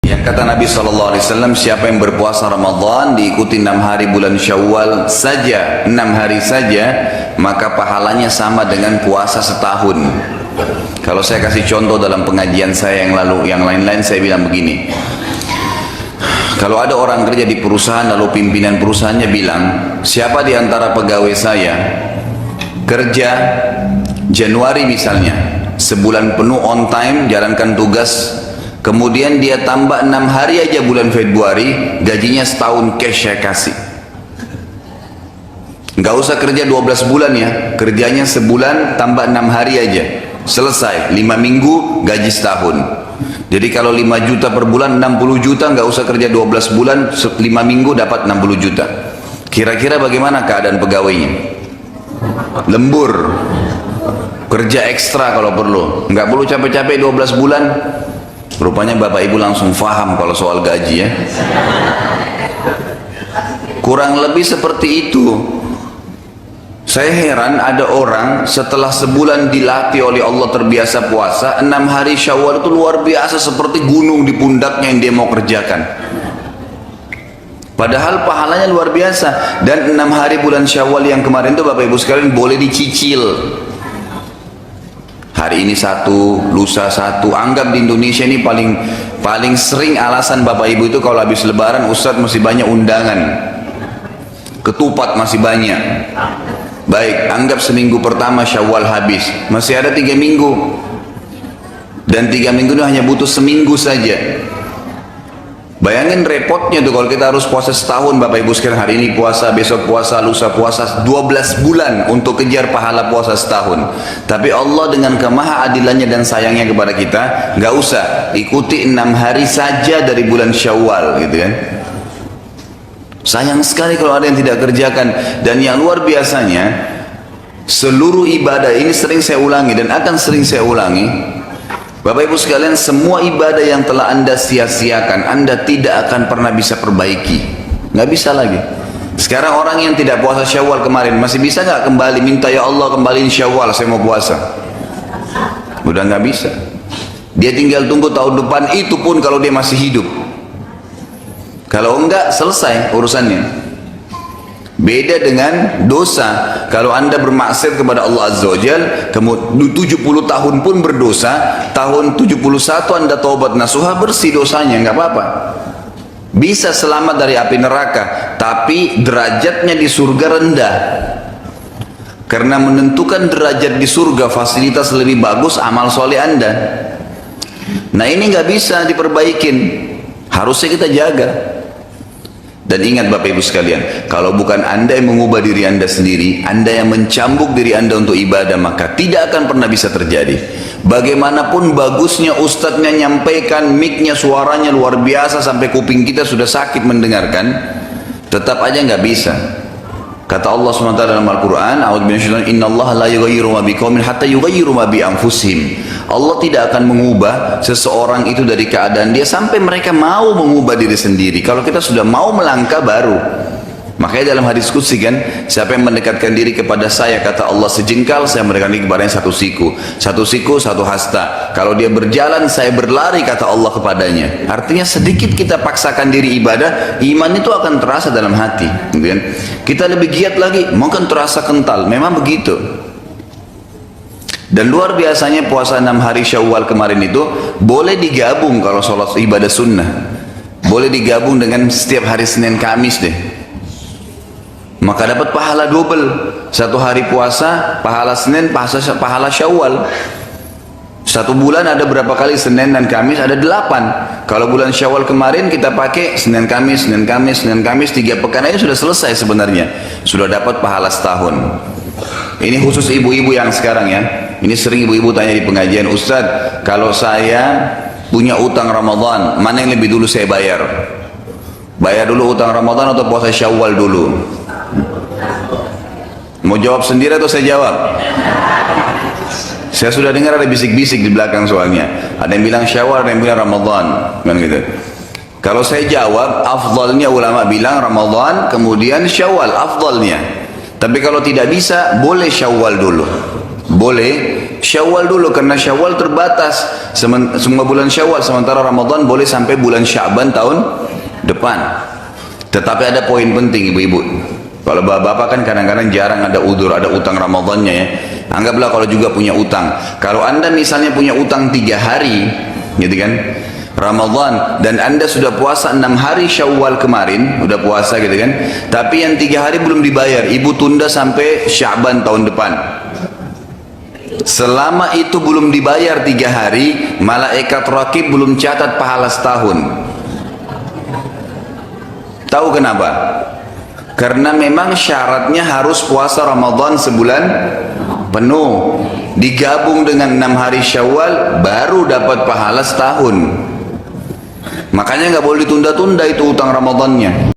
Yang kata Nabi SAW, siapa yang berpuasa Ramadan diikuti 6 hari bulan Syawal saja, 6 hari saja, maka pahalanya sama dengan puasa setahun. Kalau saya kasih contoh dalam pengajian saya yang lalu, yang lain-lain saya bilang begini. Kalau ada orang kerja di perusahaan lalu pimpinan perusahaannya bilang, siapa di antara pegawai saya kerja Januari misalnya, sebulan penuh on time, jalankan tugas, kemudian dia tambah 6 hari aja bulan Februari, gajinya setahun cash saya kasih. Nggak usah kerja 12 bulan ya, kerjanya sebulan tambah 6 hari aja, selesai, 5 minggu gaji setahun. Jadi kalau 5 juta per bulan, 60 juta, nggak usah kerja 12 bulan, 5 minggu dapat 60 juta. Kira-kira bagaimana keadaan pegawainya? Lembur, kerja ekstra kalau perlu, nggak perlu capek-capek 12 bulan. Rupanya Bapak Ibu langsung faham kalau soal gaji ya. Kurang lebih seperti itu. Saya heran ada orang setelah sebulan dilatih oleh Allah terbiasa puasa, 6 hari Syawal itu luar biasa seperti gunung di pundaknya yang dia mau kerjakan. Padahal pahalanya luar biasa. Dan 6 hari bulan Syawal yang kemarin itu Bapak Ibu sekalian boleh dicicil. Hari ini satu, lusa satu. Anggap di Indonesia ini paling sering alasan Bapak Ibu itu kalau habis lebaran, Ustadz masih banyak undangan, ketupat masih banyak. Baik, anggap seminggu pertama Syawal habis, masih ada 3 minggu. Dan 3 minggu itu hanya butuh seminggu saja. Bayangin repotnya tuh kalau kita harus puasa setahun Bapak Ibu sekalian. Hari ini puasa, besok puasa, lusa puasa, 12 bulan untuk kejar pahala puasa setahun. Tapi Allah dengan kemahaadilannya dan sayangnya kepada kita, nggak usah, ikuti 6 hari saja dari bulan Syawal gitu kan. Sayang sekali kalau ada yang tidak kerjakan. Dan yang luar biasanya, seluruh ibadah ini sering saya ulangi dan akan sering saya ulangi. Bapak Ibu sekalian, semua ibadah yang telah Anda sia-siakan, Anda tidak akan pernah bisa perbaiki. Nggak bisa lagi. Sekarang orang yang tidak puasa Syawal kemarin, masih bisa nggak kembali minta, ya Allah kembaliin Syawal, saya mau puasa? Udah nggak bisa. Dia tinggal tunggu tahun depan, itu pun kalau dia masih hidup. Kalau enggak, selesai urusannya. Beda dengan dosa. Kalau Anda bermaksiat kepada Allah Azza wa Jal, kemudian 70 tahun pun berdosa, tahun 71 Anda taubat nasuha, bersih dosanya, nggak apa-apa. Bisa selamat dari api neraka, tapi derajatnya di surga rendah. Karena menentukan derajat di surga, fasilitas lebih bagus amal soleh Anda. Nah ini nggak bisa diperbaikin, harusnya kita jaga. Dan ingat Bapak Ibu sekalian, kalau bukan Anda yang mengubah diri Anda sendiri, Anda yang mencambuk diri Anda untuk ibadah, maka tidak akan pernah bisa terjadi. Bagaimanapun bagusnya ustadznya nyampaikan, mic-nya suaranya luar biasa sampai kuping kita sudah sakit mendengarkan, tetap aja nggak bisa. Kata Allah SWT dalam Al-Quran, Innallaha la yughayyiru ma biqaumin hatta yughayyiru ma bi anfusihim. Allah tidak akan mengubah seseorang itu dari keadaan dia sampai mereka mau mengubah diri sendiri. Kalau kita sudah mau melangkah baru. Makanya dalam hadis qudsi kan, siapa yang mendekatkan diri kepada saya, kata Allah, sejengkal, saya mendekatkan diri kepadanya satu siku. Satu siku, satu hasta. Kalau dia berjalan, saya berlari, kata Allah kepadanya. Artinya sedikit kita paksakan diri ibadah, iman itu akan terasa dalam hati. Kita lebih giat lagi, mungkin terasa kental. Memang begitu. Dan luar biasanya puasa 6 hari Syawal kemarin itu boleh digabung kalau sholat ibadah sunnah. Boleh digabung dengan setiap hari Senin Kamis deh. Maka dapat pahala double. Satu hari puasa, pahala Senin, pahala Syawal. Satu bulan ada berapa kali Senin dan Kamis? Ada 8. Kalau bulan Syawal kemarin kita pakai Senin Kamis, Senin Kamis, Senin Kamis, 3 pekan aja sudah selesai sebenarnya. Sudah dapat pahala setahun. Ini khusus ibu-ibu yang sekarang ya. Ini sering ibu-ibu tanya di pengajian, Ustadz, kalau saya punya utang Ramadan, mana yang lebih dulu saya bayar? Bayar dulu utang Ramadan atau puasa Syawal dulu? Mau jawab sendiri atau saya jawab? Saya sudah dengar ada bisik-bisik di belakang soalnya. Ada yang bilang Syawal, ada yang bilang Ramadan, kan gitu. Kalau saya jawab, afdalnya ulama bilang Ramadan, kemudian Syawal, afdalnya. Tapi kalau tidak bisa, boleh Syawal dulu. Boleh, Syawal dulu, karena Syawal terbatas semua bulan Syawal, sementara Ramadan boleh sampai bulan Sya'ban tahun depan. Tetapi ada poin penting ibu-ibu. Kalau bapak-bapak kan kadang-kadang jarang ada udur, ada utang Ramadannya ya. Anggaplah kalau juga punya utang. Kalau anda misalnya punya utang 3 hari, gitu kan, Ramadan, dan anda sudah puasa 6 hari Syawal kemarin, udah puasa gitu kan, tapi yang 3 hari belum dibayar, ibu tunda sampai Sya'ban tahun depan. Selama itu belum dibayar 3 hari, malaikat rakib belum catat pahala setahun. Tahu kenapa? Karena memang syaratnya harus puasa Ramadan sebulan penuh, digabung dengan 6 hari Syawal, baru dapat pahala setahun. Makanya nggak boleh ditunda-tunda itu utang Ramadannya.